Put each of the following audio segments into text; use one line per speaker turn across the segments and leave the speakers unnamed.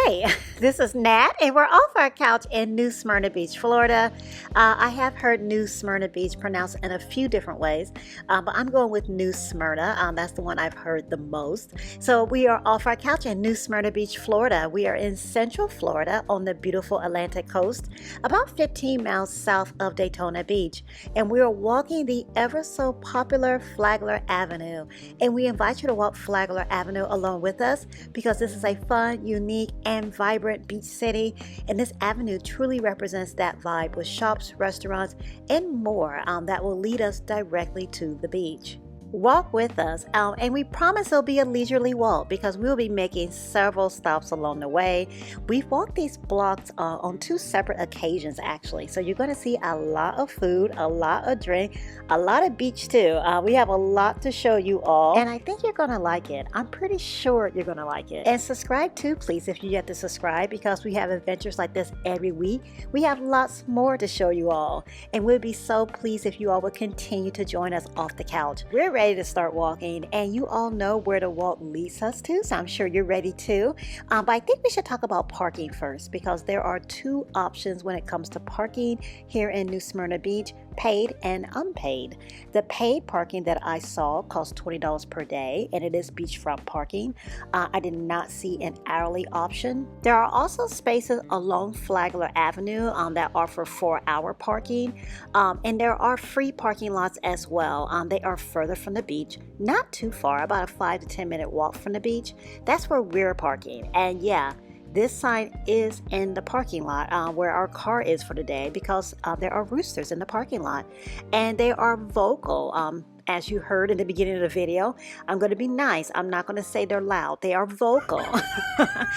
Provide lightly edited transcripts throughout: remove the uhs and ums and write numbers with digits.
Hey, this is Nat, and we're off our couch in New Smyrna Beach, Florida. I have heard New Smyrna Beach pronounced in a few different ways, but I'm going with New Smyrna. That's the one I've heard the most. So we are off our couch in New Smyrna Beach, Florida. We are in Central Florida on the beautiful Atlantic coast, about 15 miles south of Daytona Beach, and we are walking the ever so popular Flagler Avenue. And we invite you to walk Flagler Avenue along with us because this is a fun, unique, and vibrant beach city, and this avenue truly represents that vibe with shops, restaurants, and more that will lead us directly to the beach. Walk with us, and we promise it'll be a leisurely walk because we'll be making several stops along the way. We've walked these blocks on two separate occasions actually, so you're going to see a lot of food, a lot of drink, a lot of beach too. We have a lot to show you all, and I think you're going to like it. I'm pretty sure you're going to like it. And subscribe too, please, if you yet to subscribe, because we have adventures like this every week. We have lots more to show you all, and we'll be so pleased if you all will continue to join us off the couch. We're ready to start walking, and you all know where the walk leads us to, so I'm sure you're ready too. But I think we should talk about parking first, because there are two options when it comes to parking here in New Smyrna Beach: paid and unpaid. The paid parking that I saw costs $20 per day, and it is beachfront parking. I did not see an hourly option. There are also spaces along Flagler Avenue that offer 4-hour parking, and there are free parking lots as well. They are further from the beach, not too far, about a 5 to 10 minute walk from the beach. That's where we're parking. And yeah, this sign is in the parking lot where our car is for the day, because there are roosters in the parking lot, and they are vocal. As you heard in the beginning of the video, I'm going to be nice. I'm not going to say they're loud. They are vocal.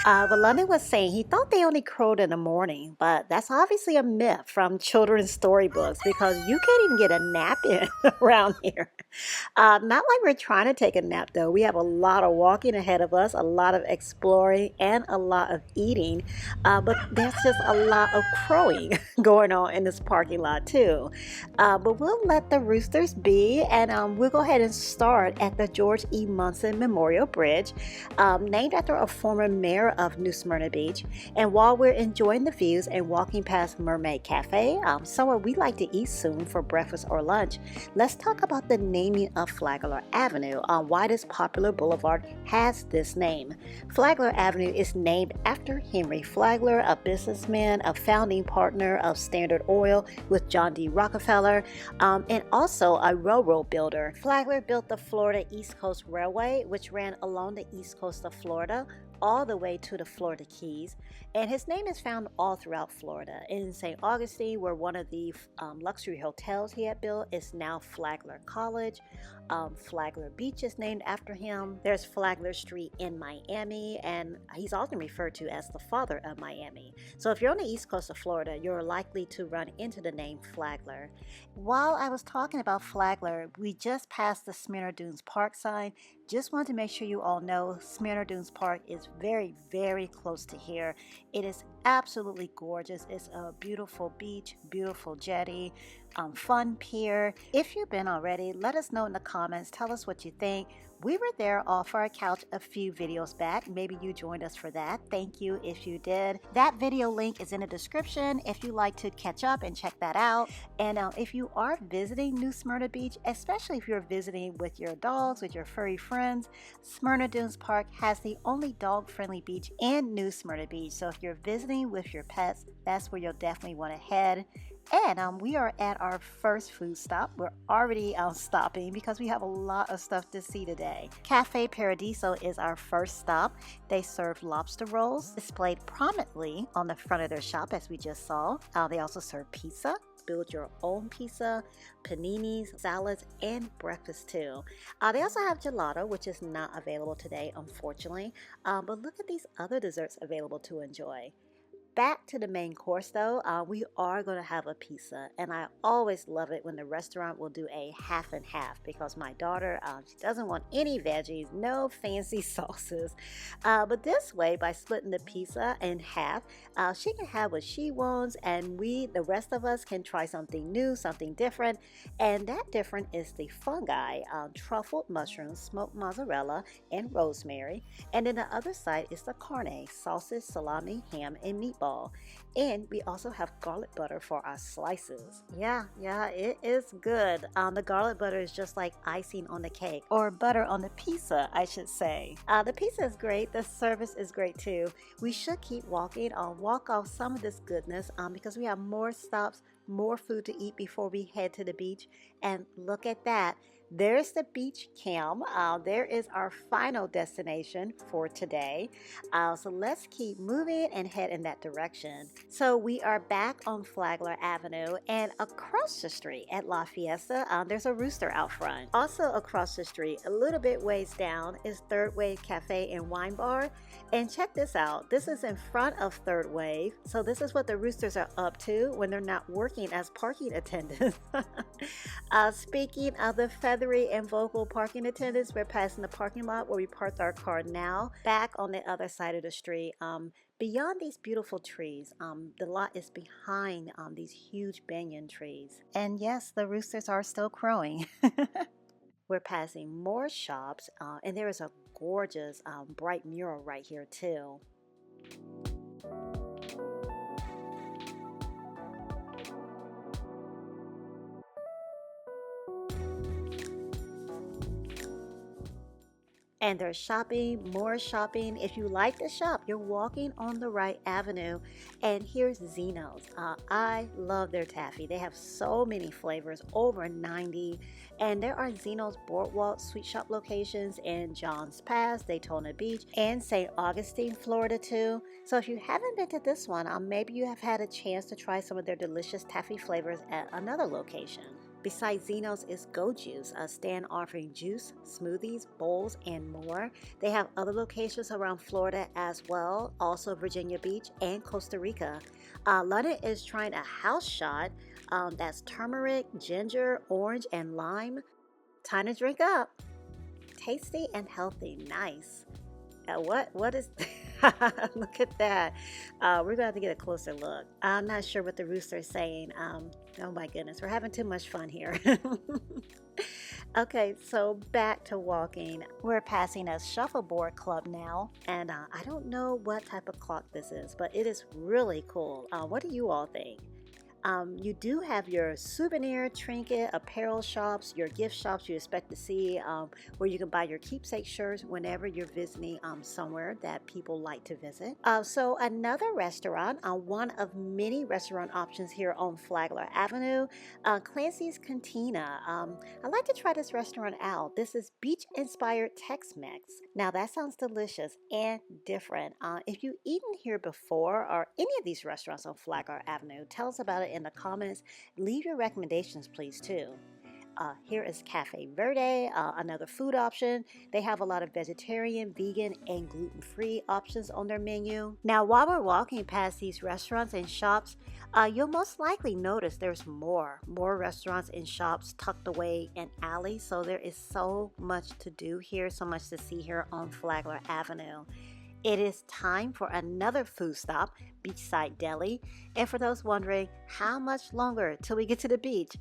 But London was saying he thought they only crowed in the morning, but that's obviously a myth from children's storybooks, because you can't even get a nap in around here. Not like we're trying to take a nap though. We have a lot of walking ahead of us, a lot of exploring, and a lot of eating. But there's just a lot of crowing going on in this parking lot too. But we'll let the roosters be, and we'll go ahead and start at the George E. Munson Memorial Bridge, named after a former mayor of New Smyrna Beach. And while we're enjoying the views and walking past Mermaid Cafe, somewhere we like to eat soon for breakfast or lunch, let's talk about the naming of Flagler Avenue, why this popular boulevard has this name. Flagler Avenue is named after Henry Flagler, a businessman, a founding partner of Standard Oil with John D. Rockefeller, and also a railroad builder. Flagler built the Florida East Coast Railway, which ran along the east coast of Florida all the way to the Florida Keys, and his name is found all throughout Florida. In St. Augustine, where one of the luxury hotels he had built is now Flagler College. Flagler Beach is named after him. There's Flagler Street in Miami, and he's often referred to as the father of Miami. So if you're on the east coast of Florida, you're likely to run into the name Flagler. While I was talking about Flagler, we just passed the Smyrna Dunes Park sign. Just wanted to make sure you all know Smyrna Dunes Park is very, very close to here. It is absolutely gorgeous. It's a beautiful beach, beautiful jetty, fun pier. If you've been already, let us know in the comments. Tell us what you think. We were there off our couch a few videos back. Maybe you joined us for that. Thank you if you did. That video link is in the description if you'd like to catch up and check that out. And if you are visiting New Smyrna Beach, especially if you're visiting with your dogs, with your furry friends, Smyrna Dunes Park has the only dog-friendly beach in New Smyrna Beach. So if you're visiting with your pets, that's where you'll definitely want to head. And we are at our first food stop. We're already stopping because we have a lot of stuff to see today. Cafe Paradiso is our first stop. They serve lobster rolls displayed prominently on the front of their shop, as we just saw. They also serve pizza. Build your own pizza, paninis, salads, and breakfast too. They also have gelato, which is not available today, unfortunately. But look at these other desserts available to enjoy. Back to the main course though, we are going to have a pizza, and I always love it when the restaurant will do a half and half because my daughter, she doesn't want any veggies, no fancy sauces. But this way, by splitting the pizza in half, she can have what she wants, and the rest of us, can try something new, something different. And that different is the fungi, truffled mushrooms, smoked mozzarella, and rosemary. And then the other side is the carne, sausage, salami, ham, and meatball. And we also have garlic butter for our slices. Yeah, it is good. The garlic butter is just like icing on the cake, or butter on the pizza, I should say. The pizza is great. The service is great too. We should keep walking, walk off some of this goodness because we have more stops, more food to eat before we head to the beach. And look at that. There's the beach cam. There is our final destination for today. So let's keep moving and head in that direction. So we are back on Flagler Avenue, and across the street at La Fiesta, there's a Rooster out front. Also across the street, a little bit ways down, is Third Wave Cafe and Wine Bar. And check this out. This is in front of Third Wave. So this is what the Roosters are up to when they're not working as parking attendants. Speaking of the feathery and vocal parking attendants, we're passing the parking lot where we parked our car now, back on the other side of the street. Beyond these beautiful trees, the lot is behind these huge banyan trees. And yes, the roosters are still crowing. We're passing more shops, and there is a gorgeous bright mural right here too. And there's shopping, more shopping. If you like to shop, you're walking on the right avenue. And here's Zeno's. I love their taffy. They have so many flavors, over 90. And there are Zeno's Boardwalk Sweet Shop locations in Johns Pass, Daytona Beach, and St. Augustine, Florida too. So if you haven't been to this one, maybe you have had a chance to try some of their delicious taffy flavors at another location. Besides Zeno's is Go Juice, a stand offering juice, smoothies, bowls, and more. They have other locations around Florida as well, also Virginia Beach and Costa Rica. London is trying a house shot that's turmeric, ginger, orange, and lime. Time to drink up. Tasty and healthy. Nice. What is look at that. We're gonna have to get a closer look. I'm not sure what the rooster is saying. Oh my goodness, we're having too much fun here. Okay, so back to walking. We're passing a shuffleboard club now, and I don't know what type of clock this is, but it is really cool. What do you all think? You do have your souvenir, trinket, apparel shops, your gift shops you expect to see, where you can buy your keepsake shirts whenever you're visiting somewhere that people like to visit. So another restaurant, one of many restaurant options here on Flagler Avenue, Clancy's Cantina. I'd like to try this restaurant out. This is beach-inspired Tex-Mex. Now that sounds delicious and different. If you've eaten here before or any of these restaurants on Flagler Avenue, tell us about it in the comments. Leave your recommendations please too. Here is Cafe Verde, another food option. They have a lot of vegetarian, vegan, and gluten-free options on their menu. Now while we're walking past these restaurants and shops, you'll most likely notice there's more restaurants and shops tucked away in alleys. So there is so much to do here, so much to see here on Flagler Avenue. It is time for another food stop, Beachside Deli. And for those wondering how much longer till we get to the beach,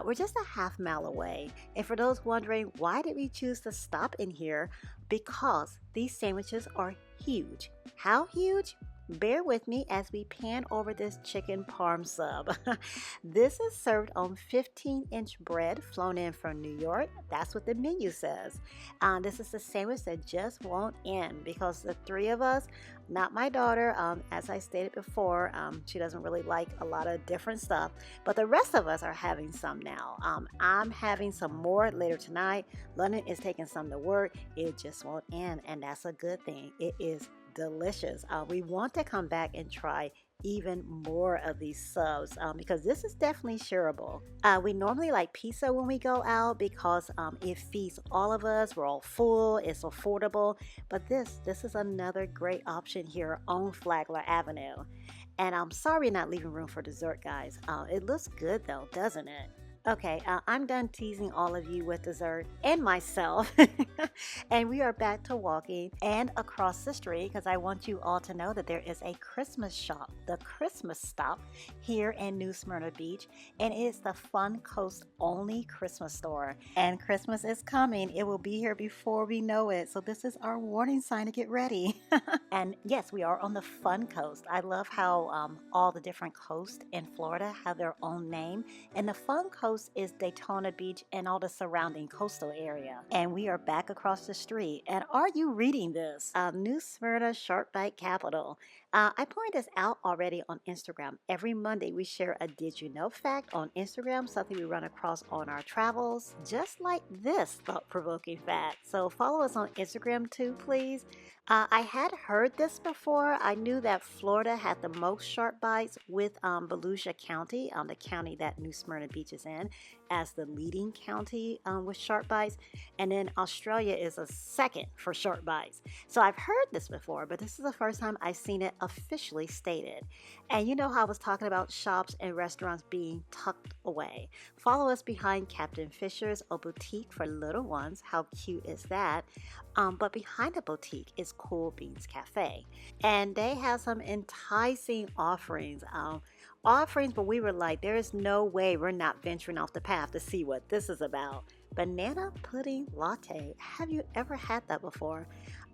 we're just a half mile away. And for those wondering why did we choose to stop in here, because these sandwiches are huge. How huge? Bear with me as we pan over this chicken parm sub. This is served on 15-inch bread flown in from New York. That's what the menu says. This is a sandwich that just won't end because the three of us, not my daughter, as I stated before, she doesn't really like a lot of different stuff, but the rest of us are having some now. I'm having some more later tonight. London is taking some to work. It just won't end, and that's a good thing. It is delicious. We want to come back and try even more of these subs because this is definitely shareable. We normally like pizza when we go out because it feeds all of us. We're all full, it's affordable, but this is another great option here on Flagler Avenue. And I'm sorry not leaving room for dessert, guys. It looks good though, doesn't it? Okay, I'm done teasing all of you with dessert and myself. And we are back to walking and across the street because I want you all to know that there is a Christmas shop, the Christmas Stop, here in New Smyrna Beach. And it's the Fun Coast only Christmas store. And Christmas is coming. It will be here before we know it. So this is our warning sign to get ready. And yes, we are on the Fun Coast. I love how all the different coasts in Florida have their own name. And the Fun Coast is Daytona Beach and all the surrounding coastal area. And we are back across the street. And are you reading this? New Smyrna Shark Bite Capital. I pointed this out already on Instagram. Every Monday we share a Did You Know fact on Instagram, something we run across on our travels, just like this thought-provoking fact. So follow us on Instagram too, please. I had heard this before. I knew that Florida had the most shark bites with Volusia County, the county that New Smyrna Beach is in, as the leading county with shark bites. And then Australia is a second for shark bites. So I've heard this before, but this is the first time I've seen it officially stated. And you know how I was talking about shops and restaurants being tucked away. Follow us behind Captain Fisher's, a boutique for little ones. How cute is that? But behind the boutique is Cool Beans Cafe. And they have some enticing offerings. But we were like, there is no way we're not venturing off the path to see what this is about. Banana pudding latte. Have you ever had that before?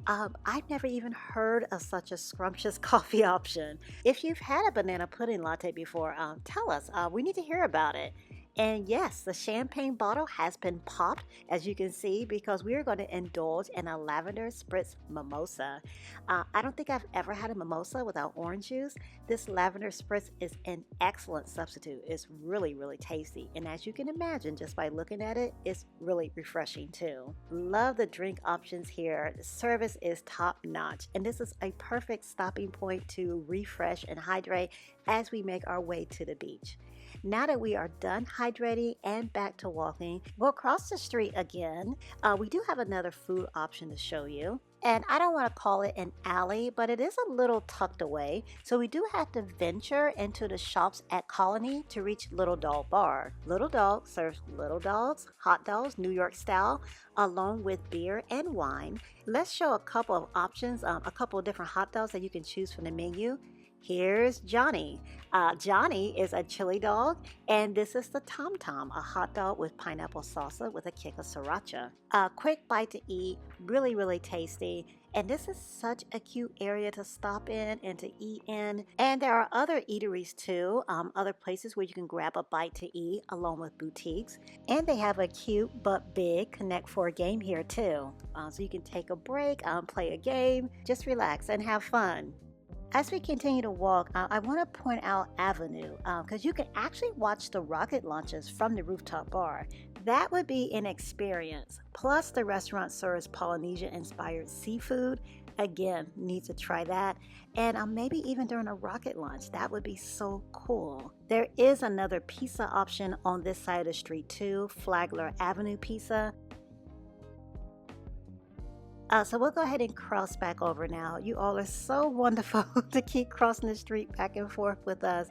I've never even heard of such a scrumptious coffee option. If you've had a banana pudding latte before, tell us. We need to hear about it. And yes, the champagne bottle has been popped, as you can see, because we are going to indulge in a lavender spritz mimosa. I don't think I've ever had a mimosa without orange juice. This lavender spritz is an excellent substitute. It's really, really tasty. And as you can imagine, just by looking at it, it's really refreshing too. Love the drink options here. The service is top notch. And this is a perfect stopping point to refresh and hydrate as we make our way to the beach. Now that we are done hydrating and back to walking, we'll cross the street again. We do have another food option to show you. And I don't want to call it an alley, but it is a little tucked away. So we do have to venture into the shops at Colony to reach Lil Dog Bar. Lil Dog serves little dogs, hot dogs, New York style, along with beer and wine. Let's show a couple of options, a couple of different hot dogs that you can choose from the menu. Here's Johnny. Johnny is a chili dog, and this is the Tom Tom, a hot dog with pineapple salsa with a kick of sriracha. A quick bite to eat, really, really tasty. And this is such a cute area to stop in and to eat in. And there are other eateries too, other places where you can grab a bite to eat along with boutiques. And they have a cute but big Connect 4 game here too. So you can take a break, play a game, just relax and have fun. As we continue to walk, I want to point out Avenue because you can actually watch the rocket launches from the rooftop bar. That would be an experience. Plus, the restaurant serves Polynesia-inspired seafood. Again, need to try that. And maybe even during a rocket launch, that would be so cool. There is another pizza option on this side of the street too, Flagler Avenue Pizza. So we'll go ahead and cross back over now. You all are so wonderful to keep crossing the street back and forth with us.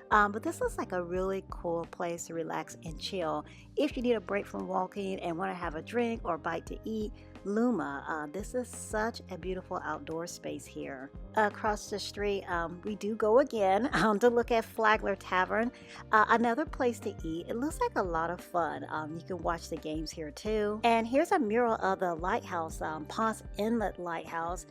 But this looks like a really cool place to relax and chill. If you need a break from walking and want to have a drink or bite to eat, Luma. This is such a beautiful outdoor space here. Across the street, we do go again to look at Flagler Tavern. Another place to eat. It looks like a lot of fun. You can watch the games here too. And here's a mural of the lighthouse, Ponce Inlet Lighthouse,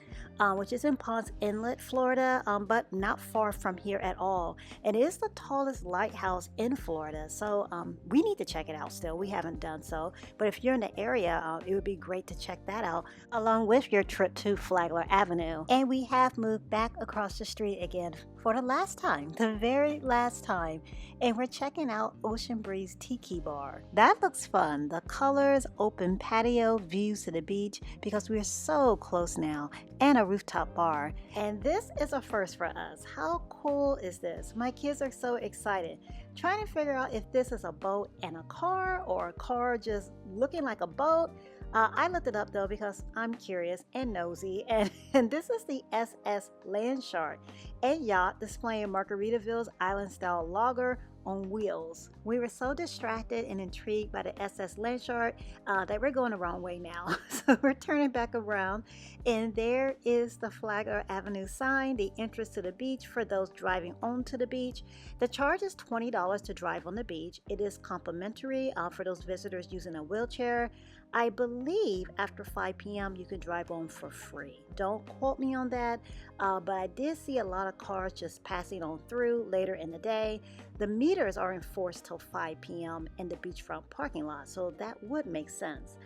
which is in Ponce Inlet, Florida, but not far from here at all. And it is the tallest lighthouse in Florida, so we need to check it out still. We haven't done so, but if you're in the area, it would be great to check that out along with your trip to Flagler Avenue. And we have moved back across the street again for the last time, the very last time, and we're checking out Ocean Breeze Tiki Bar. That looks fun. The colors, open patio, views to the beach, because we're so close now, and a rooftop bar. And this is a first for us. How cool is this? My kids are so excited, trying to figure out if this is a boat and a car, or a car just looking like a boat. I looked it up though because I'm curious and nosy, and this is the SS Landshark, a yacht displaying Margaritaville's island-style lager on wheels. We were so distracted and intrigued by the SS Landshark that we're going the wrong way now. So we're turning back around, and there is the Flagler Avenue sign, the entrance to the beach for those driving onto the beach. The charge is $20 to drive on the beach. It is complimentary for those visitors using a wheelchair. I believe after 5 p.m. you can drive on for free. Don't quote me on that, but I did see a lot of cars just passing on through later in the day. The meters are enforced till 5 p.m. in the beachfront parking lot, so that would make sense.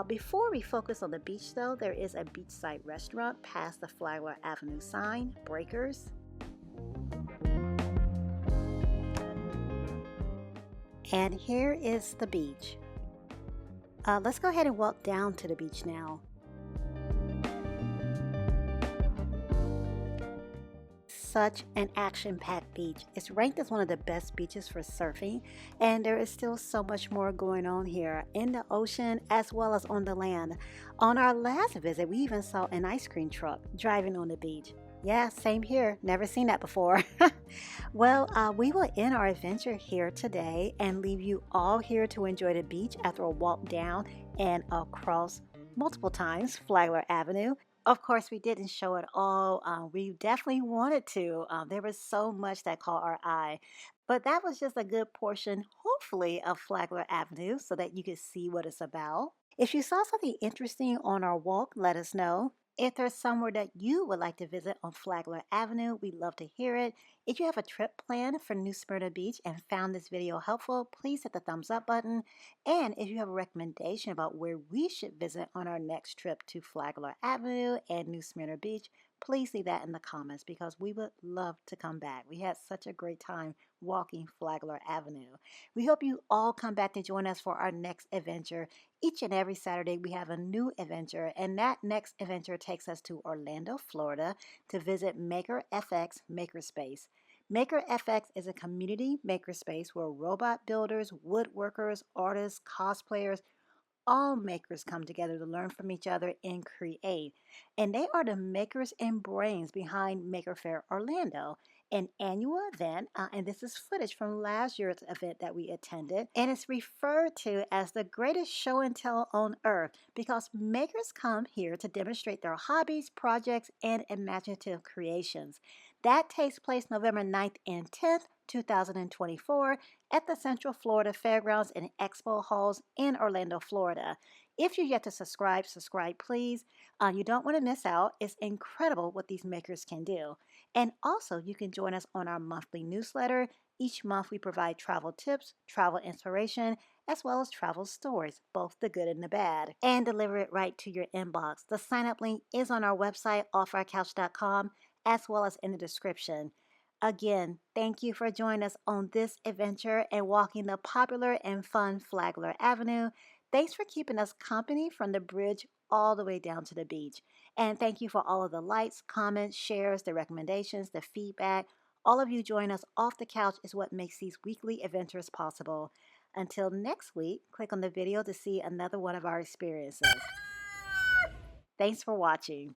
Before we focus on the beach though, there is a beachside restaurant past the Flagler Avenue sign, Breakers. And here is the beach. Let's go ahead and walk down to the beach now. Such an action-packed beach. It's ranked as one of the best beaches for surfing, and there is still so much more going on here in the ocean as well as on the land. On our last visit, we even saw an ice cream truck driving on the beach. Yeah, same here. Never seen that before. Well, we will end our adventure here today and leave you all here to enjoy the beach after a walk down and across multiple times Flagler Avenue. Of course, we didn't show it all. We definitely wanted to. There was so much that caught our eye. But that was just a good portion, hopefully, of Flagler Avenue so that you could see what it's about. If you saw something interesting on our walk, let us know. If there's somewhere that you would like to visit on Flagler Avenue, we'd love to hear it. If you have a trip planned for New Smyrna Beach and found this video helpful, please hit the thumbs up button. And if you have a recommendation about where we should visit on our next trip to Flagler Avenue and New Smyrna Beach, please leave that in the comments because we would love to come back. We had such a great time walking Flagler Avenue. We hope you all come back to join us for our next adventure. Each and every Saturday we have a new adventure, and that next adventure takes us to Orlando, Florida to visit Maker FX Makerspace. Maker FX is a community makerspace where robot builders, woodworkers, artists, cosplayers, all makers come together to learn from each other and create. And they are the makers and brains behind Maker Faire Orlando, an annual event. And this is footage from last year's event that we attended. And it's referred to as the greatest show and tell on earth because makers come here to demonstrate their hobbies, projects, and imaginative creations. That takes place November 9th and 10th, 2024 at the Central Florida Fairgrounds and Expo Halls in Orlando, Florida. If you're yet to subscribe, subscribe please. You don't want to miss out. It's incredible what these makers can do. And also you can join us on our monthly newsletter. Each month we provide travel tips, travel inspiration, as well as travel stories, both the good and the bad, and deliver it right to your inbox. The sign-up link is on our website, offourcouch.com, as well as in the description. Again, thank you for joining us on this adventure and walking the popular and fun Flagler Avenue. Thanks for keeping us company from the bridge all the way down to the beach. And thank you for all of the likes, comments, shares, the recommendations, the feedback. All of you joining us off the couch is what makes these weekly adventures possible. Until next week, click on the video to see another one of our experiences. Thanks for watching.